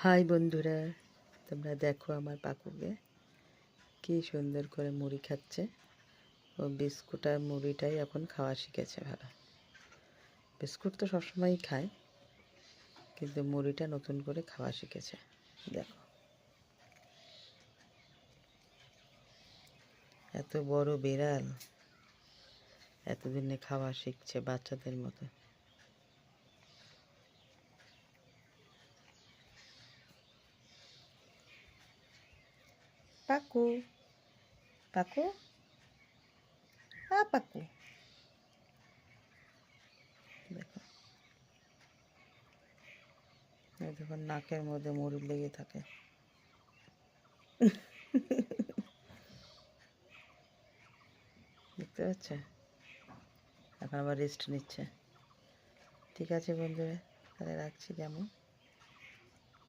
High বন্ধুরা, তোমরা দেখো আমার পাকুকে কি সুন্দর করে মুড়ি খাচ্ছে। ও বিস্কুট আর মুড়িটাই এখন খাওয়া শিখেছে ভালো। বিস্কুট তো সবসময়ই খায়, কিন্তু মুড়িটা নতুন করে খাওয়া শিখেছে। দেখো, এত বড় বিড়াল এতদিনে খাওয়া শিখছে বাচ্চাদের মতো। পাকু, পাকু, পাকু, দেখো যখন নাকের মধ্যে মুড়ি লেগে থাকে। দেখতে পাচ্ছে, এখন আবার রেস্ট নিচ্ছে। ঠিক আছে বন্ধুরা, তাহলে রাখছি কেমন।